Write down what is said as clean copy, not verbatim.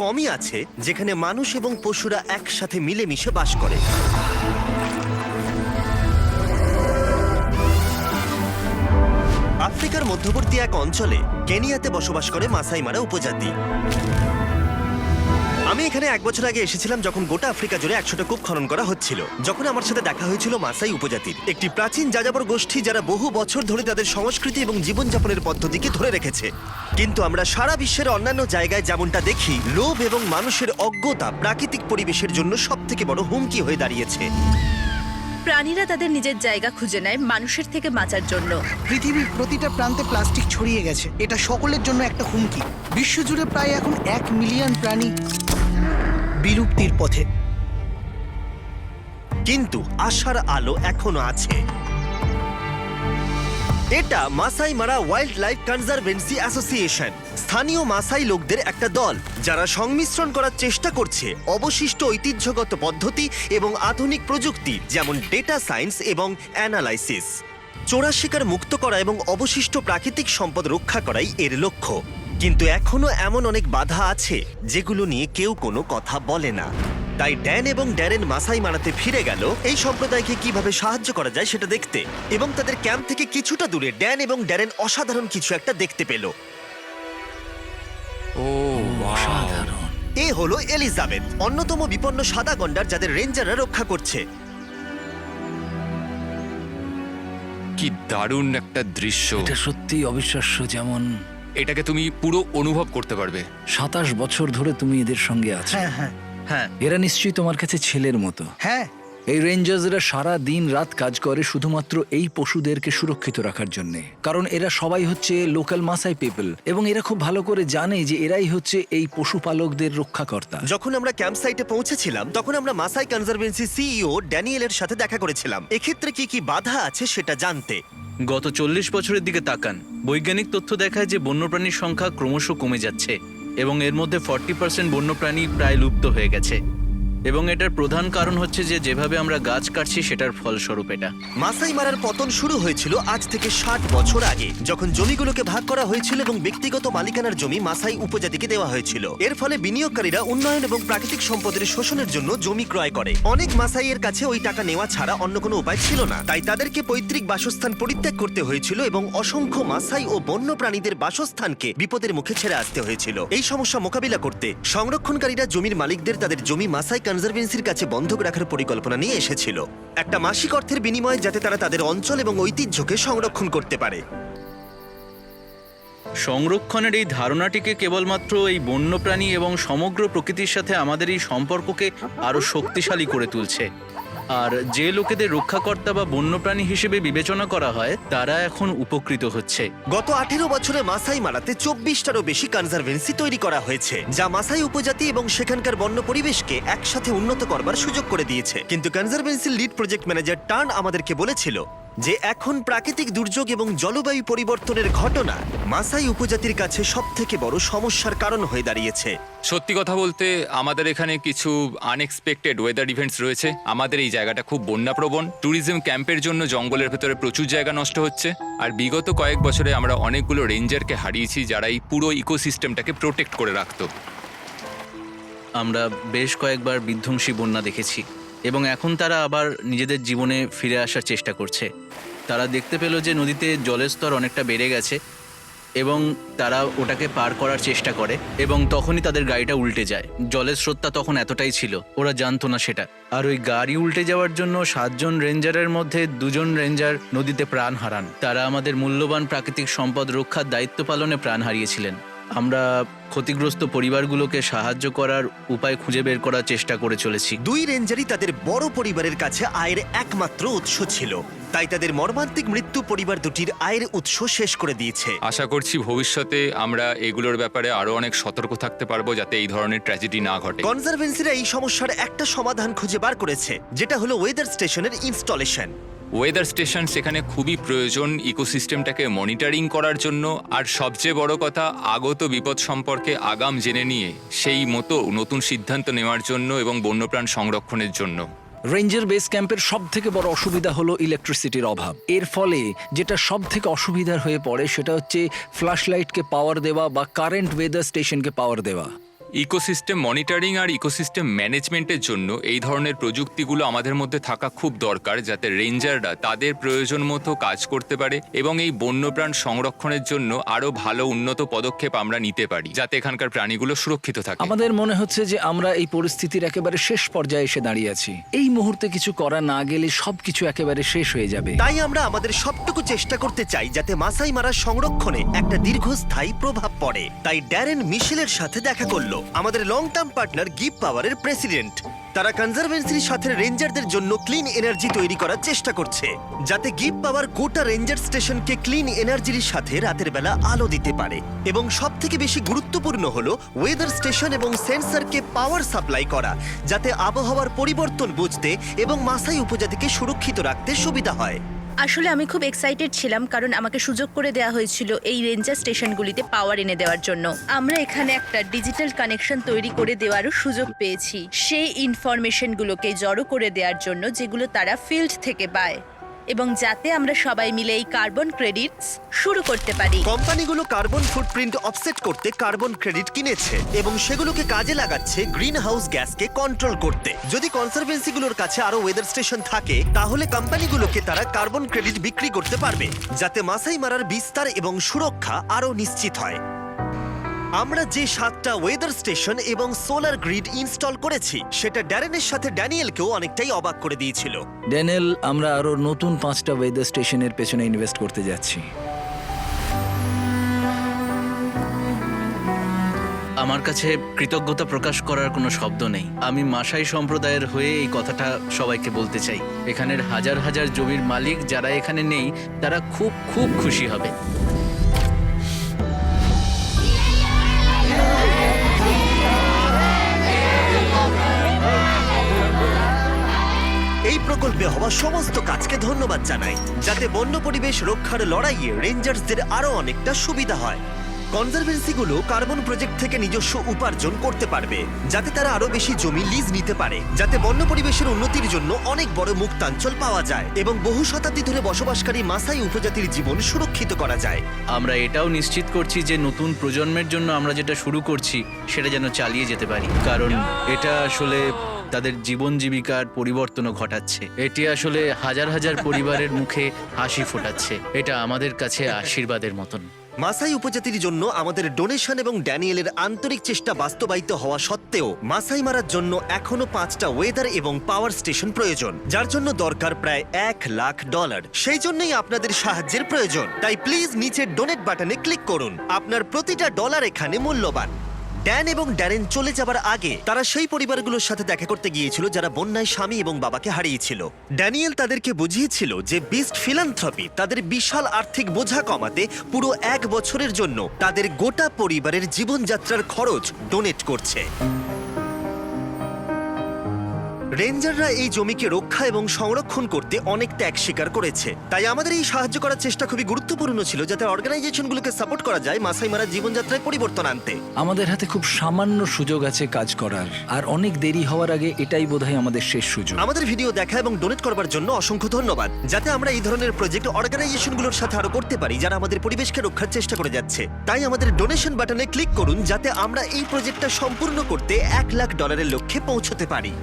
কমই আছে যেখানে মানুষ এবং পশুরা একসাথে মিলেমিশে বাস করে। আফ্রিকার মধ্যবর্তী এক অঞ্চলে কেনিয়াতে বসবাস করে মাসাই মারা উপজাতি। আমি এখানে 1 বছর আগে এসেছিলাম যখন গোটা আফ্রিকা জুড়ে 100টা কূপ খনন করা হচ্ছিল। যখন আমার সাথে দেখা হয়েছিল মাসাই উপজাতির একটি প্রাচীন যাযাবর গোষ্ঠী, যারা বহু বছর ধরে তাদের সংস্কৃতি এবং জীবনযাপনের পদ্ধতিকে ধরে রেখেছে। কিন্তু আমরা সারা বিশ্বের অন্যান্য জায়গায় যেমনটা দেখি, লোভ এবং মানুষের অজ্ঞতা প্রাকৃতিক পরিবেশের জন্য সবথেকে বড় হুমকি হয়ে দাঁড়িয়েছে। প্রাণীরা তাদের নিজের জায়গা খুঁজে নেয় মানুষের থেকে বাঁচার জন্য। পৃথিবীর প্রতিটা প্রান্তে প্লাস্টিক ছড়িয়ে গেছে, এটা সকলের জন্য একটা হুমকি। বিশ্বজুড়ে প্রায় এখন 1 মিলিয়ন প্রাণী বিলুপ্তির পথে। কিন্তু আশার আলো এখনো আছে। এটা মাসাই মারা ওয়াইল্ড লাইফ কনজারভেন্সি অ্যাসোসিয়েশন, স্থানীয় মাসাই লোকদের একটা দল যারা সংমিশ্রণ করার চেষ্টা করছে অবশিষ্ট ঐতিহ্যগত পদ্ধতি এবং আধুনিক প্রযুক্তি, যেমন ডেটা সায়েন্স এবং অ্যানালাইসিস। চোরা শিকার মুক্ত করা এবং অবশিষ্ট প্রাকৃতিক সম্পদ রক্ষা করাই এর লক্ষ্য। কিন্তু এখনো এমন অনেক বাধা আছে যেগুলো নিয়ে কেউ কোনো কথা বলে না। তাই ড্যান এবং ড্যারেন মাসাই মারাতে ফিরে গেল এই সম্প্রদায়কে কিভাবে সাহায্য করা যায় সেটা দেখতে। এবং তাদের ক্যাম্প থেকে কিছুটা দূরে ড্যান এবং ড্যারেন অসাধারণ কিছু একটা দেখতে পেল। অসাধারণ। এ হলো এলিজাবেথ, অন্যতম বিপন্ন সাদা গন্ডার যাদের রেঞ্জাররা রক্ষা করছে। কি দারুণ একটা দৃশ্য! এটা সত্যিই অবিশ্বাস্য। যেমন এটাকে তুমি পুরো অনুভব করতে পারবে। 27 বছর ধরে তুমি এদের সঙ্গে আছো। হ্যাঁ হ্যাঁ হ্যাঁ, এরা নিশ্চয়ই তোমার কাছে ছেলের মতো। হ্যাঁ। এই রেঞ্জার্সরা সারা দিন রাত কাজ করে শুধুমাত্র এই পশুদেরকে সুরক্ষিত রাখার জন্য। কারণ এরা সবাই হচ্ছে লোকাল মাসাই পিপল, এবং এরা খুব ভালো করে জানে যে এরাই হচ্ছে এই পশুপালকদের রক্ষাকর্তা। যখন আমরা ক্যাম্প সাইটে পৌঁছেছিলাম তখন আমরা মাসাই কনজারভেন্সি সিইও ড্যানিয়েলের সাথে দেখা করেছিলাম, এক্ষেত্রে কি কি বাধা আছে সেটা জানতে। গত 40 বছরের দিকে তাকান। বৈজ্ঞানিক তথ্য দেখায় যে বন্যপ্রাণীর সংখ্যা ক্রমশ কমে যাচ্ছে এবং এর মধ্যে 40% বন্যপ্রাণী প্রায় লুপ্ত হয়ে গেছে। এবং এটার প্রধান কারণ হচ্ছে যে যেভাবে আমরা গাছ কাটছি সেটার ফলস্বরূপ এটা। মাসাই মারার পতন শুরু হয়েছিল আজ থেকে 60 বছর আগে, যখন জমিগুলোকে ভাগ করা হয়েছিল এবং ব্যক্তিগত মালিকানার জমি মাসাই উপজাতিকে দেওয়া হয়েছিল। এর ফলে বিনিয়োগকারীরা উন্নয়ন এবং প্রাকৃতিক সম্পদের শোষণের জন্য জমি ক্রয় করে। অনেক মাসাইয়ের কাছে ওই টাকা নেওয়া ছাড়া অন্য কোনো উপায় ছিল না, তাই তাদেরকে পৈতৃক বাসস্থান পরিত্যাগ করতে হয়েছিল এবং অসংখ্য মাসাই ও বন্য প্রাণীদের বাসস্থানকে বিপদের মুখে ছেড়ে আসতে হয়েছিল। এই সমস্যা মোকাবিলা করতে সংরক্ষণকারীরা জমির মালিকদের তাদের জমি মাসাই কনজারভেন্সির কাছে বন্ধক রাখার পরিকল্পনা নিয়ে এসেছিল, একটা মাসিক অর্থের বিনিময়ে, যাতে তারা তাদের অঞ্চল এবং ঐতিহ্যকে সংরক্ষণ করতে পারে। সংরক্ষণের এই ধারণাটিকে কেবলমাত্র এই বন্যপ্রাণী এবং সমগ্র প্রকৃতির সাথে আমাদের এই সম্পর্ককে আরো শক্তিশালী করে তুলছে। আর যে লোকেদের রক্ষাকর্তা বা বন্যপ্রাণী হিসেবে বিবেচনা করা হয় তারা এখন উপকৃত হচ্ছে। গত 18 বছরে মাসাই মারাতে 24টারও বেশি কনজারভেন্সি তৈরি করা হয়েছে, যা মাসাই উপজাতি এবং সেখানকার বন্য পরিবেশকে একসাথে উন্নত করবার সুযোগ করে দিয়েছে। কিন্তু কনজারভেন্সির লিড প্রজেক্ট ম্যানেজার টার্ন আমাদেরকে বলেছিল যে এখন প্রাকৃতিক দুর্যোগ এবং জলবায়ু পরিবর্তনের ঘটনা মাসাই উপজাতির কাছে সবথেকে বড় সমস্যার কারণ হয়ে দাঁড়িয়েছে। সত্যি কথা বলতে আমাদের এখানে কিছু আনএক্সপেক্টেড ওয়েদার ইভেন্টস রয়েছে। আমাদের এই জায়গাটা খুব বন্যাপ্রবণ। ট্যুরিজম ক্যাম্পের জন্য জঙ্গলের ভেতরে প্রচুর জায়গা নষ্ট হচ্ছে। আর বিগত কয়েক বছরে আমরা অনেকগুলো রেঞ্জারকে হারিয়েছি যারা এই পুরো ইকোসিস্টেমটাকে প্রোটেক্ট করে রাখতো। আমরা বেশ কয়েকবার বিধ্বংসী বন্যা দেখেছি এবং এখন তারা আবার নিজেদের জীবনে ফিরে আসার চেষ্টা করছে। তারা দেখতে পেল যে নদীতে জলের স্তর অনেকটা বেড়ে গেছে এবং তারা ওটাকে পার করার চেষ্টা করে এবং তখনই তাদের গাড়িটা উল্টে যায়। জলের স্রোতটা তখন এতটাই ছিল, ওরা জানতো না সেটা। আর ওই গাড়ি উল্টে যাওয়ার জন্য 7 জন রেঞ্জারের মধ্যে 2 জন রেঞ্জার নদীতে প্রাণ হারান। তারা আমাদের মূল্যবান প্রাকৃতিক সম্পদ রক্ষার দায়িত্ব পালনে প্রাণ হারিয়েছিলেন। আমরা ক্ষতিগ্রস্ত পরিবারগুলোকে সাহায্য করার উপায় খুঁজে বের করার চেষ্টা করে চলেছি। 2 রেঞ্জারই তাদের বড় পরিবারের কাছে আয়ের একমাত্র উৎস ছিল, তাই তাদের মর্মান্তিক মৃত্যু পরিবার দুটির আয়ের উৎস শেষ করে দিয়েছে। আশা করছি ভবিষ্যতে আমরা এগুলোর ব্যাপারে আরো অনেক সতর্ক থাকতে পারবো যাতে এই ধরনের ট্র্যাজেডি না ঘটে। কনজারভেন্সিরা এই সমস্যার একটা সমাধান খুঁজে বার করেছে, যেটা হলো ওয়েদার স্টেশনের ইনস্টলেশন। ওয়েদার স্টেশন সেখানে খুবই প্রয়োজন ইকোসিস্টেমটাকে মনিটরিং করার জন্য, আর সবচেয়ে বড় কথা আগত বিপদ সম্পর্কে আগাম জেনে নিয়ে সেই মতো নতুন সিদ্ধান্ত নেওয়ার জন্য এবং বন্যপ্রাণ সংরক্ষণের জন্য। রেঞ্জার বেস ক্যাম্পের সব থেকে বড় অসুবিধা হলো ইলেকট্রিসিটির অভাব। এর ফলে যেটা সব থেকে অসুবিধার হয়ে পড়ে সেটা হচ্ছে ফ্ল্যাশ লাইটকে পাওয়ার দেওয়া বা কারেন্ট ওয়েদার স্টেশনকে পাওয়ার দেওয়া। ইকোসিস্টেম মনিটরিং আর ইকোসিস্টেম ম্যানেজমেন্টের জন্য এই ধরনের প্রযুক্তিগুলো আমাদের মধ্যে থাকা খুব দরকার, যাতে রেঞ্জাররা তাদের প্রয়োজন মতো কাজ করতে পারে এবং এই বন্যপ্রাণ সংরক্ষণের জন্য আরো ভালো উন্নত পদক্ষেপ আমরা নিতে পারি, যাতে এখানকার প্রাণীগুলো সুরক্ষিত থাকে। আমাদের মনে হচ্ছে যে আমরা এই পরিস্থিতির একেবারে শেষ পর্যায়ে এসে দাঁড়িয়ে আছি। এই মুহূর্তে কিছু করা না গেলে সবকিছু একেবারে শেষ হয়ে যাবে। তাই আমরা আমাদের সবটুকু চেষ্টা করতে চাই যাতে মাসাই মারা সংরক্ষণে একটা দীর্ঘস্থায়ী প্রভাব পড়ে। তাই ড্যারেন মিশেলের সাথে দেখা করলো, আমাদের লং টার্ম পার্টনার গিভ পাওয়ারের প্রেসিডেন্ট। তারা কনজারভেন্সির সাথে রেঞ্জারদের জন্য ক্লিন এনার্জি তৈরি করার চেষ্টা করছে, যাতে গিভ পাওয়ার গোটা রেঞ্জার স্টেশনকে ক্লিন এনার্জির সাথে রাতের বেলা আলো দিতে পারে। এবং সব থেকে বেশি গুরুত্বপূর্ণ হলো ওয়েদার স্টেশন এবং সেন্সরকে পাওয়ার সাপ্লাই করা, যাতে আবহাওয়ার পরিবর্তন বুঝতে এবং মাসাই উপজাতিকে সুরক্ষিত রাখতে সুবিধা হয়। আসলে আমি খুব এক্সাইটেড ছিলাম, কারণ আমাকে সুযোগ করে দেওয়া হয়েছিল এই রেঞ্জার স্টেশনগুলিতে পাওয়ার এনে দেওয়ার জন্য। আমরা এখানে একটা ডিজিটাল কানেকশন তৈরি করে দেওয়ারও সুযোগ পেয়েছি, সেই ইনফরমেশনগুলোকে জড়ো করে দেওয়ার জন্য যেগুলো তারা ফিল্ড থেকে পায়, এবং যাতে আমরা সবাই মিলে এই কার্বন ক্রেডিটস শুরু করতে পারি। কোম্পানিগুলো কার্বন ফুটপ্রিন্ট অফসেট করতে কার্বন ক্রেডিট কিনেছে এবং সেগুলোকে কাজে লাগাচ্ছে গ্রিন হাউস গ্যাসকে কন্ট্রোল করতে। যদি কনসারভেন্সিগুলোর কাছে আরো ওয়েদার স্টেশন থাকে, তাহলে কোম্পানিগুলোকে তারা কার্বন ক্রেডিট বিক্রি করতে পারবে, যাতে মাসাই মারার বিস্তার এবং সুরক্ষা আরো নিশ্চিত হয়। আমরা যে 7টা ওয়েদার স্টেশন এবং সোলার গ্রিড ইনস্টল করেছি, সেটা ড্যারেনের সাথে ড্যানিয়েলকেও অনেকটাই অবাক করে দিয়েছিল। ড্যানেল, আমরা আরো নতুন 5টা ওয়েদার স্টেশনের পেছনে ইনভেস্ট করতে যাচ্ছি। আমার কাছে কৃতজ্ঞতা প্রকাশ করার কোনো শব্দ নেই। আমি মাসাই সম্প্রদায়ের হয়ে এই কথাটা সবাইকে বলতে চাই। এখানের হাজার হাজার জমির মালিক যারা এখানে নেই, তারা খুব খুব খুশি হবে। এই প্রকল্পে হওয়া সমস্ত কাজকে ধন্যবাদ জানাই, যাতে বন্য পরিবেশ রক্ষার লড়াইয়ে রেঞ্জার্সদের আরো অনেকটা সুবিধা হয়। কনজারভেন্সিগুলো কার্বন প্রজেক্ট থেকে নিজস্ব উপার্জন করতে পারবে, যাতে তারা আরো বেশি জমি লিজ নিতে পারে, যাতে বন্য পরিবেশের উন্নতির জন্য অনেক বড় মুক্তাঞ্চল পাওয়া যায় এবং বহু শতাব্দী ধরে বসবাসকারী মাসাই উপজাতির জীবন সুরক্ষিত করা যায়। আমরা এটাও নিশ্চিত করছি যে নতুন প্রজন্মের জন্য আমরা যেটা শুরু করছি সেটা যেন চালিয়ে যেতে পারি, কারণ এটা আসলে তাদের জীবন জীবিকার পরিবর্তনও ঘটাচ্ছে। এটি আসলে হাজার হাজার পরিবারের মুখে হাসি ফোটাচ্ছে। এটা আমাদের কাছে আশীর্বাদের মতন। মাসাই উপজাতির জন্য আমাদের ডোনেশন এবং ড্যানিয়েলের আন্তরিক চেষ্টা বাস্তবায়িত হওয়া সত্ত্বেও মাসাই মারার জন্য এখনো 5টা ওয়েদার এবং পাওয়ার স্টেশন প্রয়োজন, যার জন্য দরকার প্রায় $1,00,000। সেই জন্যই আপনাদের সাহায্যের প্রয়োজন। তাই প্লিজ নিচের ডোনেট বাটনে ক্লিক করুন। আপনার প্রতিটা ডলার এখানে মূল্যবান। ড্যান এবং ড্যারেন চলে যাবার আগে তারা সেই পরিবারগুলোর সাথে দেখা করতে গিয়েছিল যারা বন্যায় স্বামী এবং বাবাকে হারিয়েছিল। ড্যানিয়েল তাদেরকে বুঝিয়েছিল যে বিস্ট ফিলান্থ্রপি তাদের বিশাল আর্থিক বোঝা কমাতে পুরো 1 বছরের জন্য তাদের গোটা পরিবারের জীবনযাত্রার খরচ ডোনেট করছে। রেঞ্জাররা এই জমিকে রক্ষা এবং সংরক্ষণ করতে অনেক ত্যাগ স্বীকার করেছে, তাই আমাদের এই সাহায্য করার চেষ্টা খুবই গুরুত্বপূর্ণ ছিল, যাতে অর্গানাইজেশনগুলোকে সাপোর্ট করা যায় মাসাই মারার জীবনযাত্রায় পরিবর্তন আনতে। আমাদের হাতে খুব সামান্য সুযোগ আছে কাজ করার, আর অনেক দেরি হওয়ার আগে এটাই বোধহয় আমাদের শেষ সুযোগ। আমাদের ভিডিও দেখা এবং ডোনেট করবার জন্য অসংখ্য ধন্যবাদ, যাতে আমরা এই ধরনের প্রজেক্ট অর্গানাইজেশনগুলোর সাথে আরো করতে পারি যারা আমাদের পরিবেশকে রক্ষার চেষ্টা করে যাচ্ছে। তাই আমাদের ডোনেশন বাটনে ক্লিক করুন, যাতে আমরা এই প্রজেক্টটা সম্পূর্ণ করতে $1,00,000 লক্ষ্যে পৌঁছতে পারি।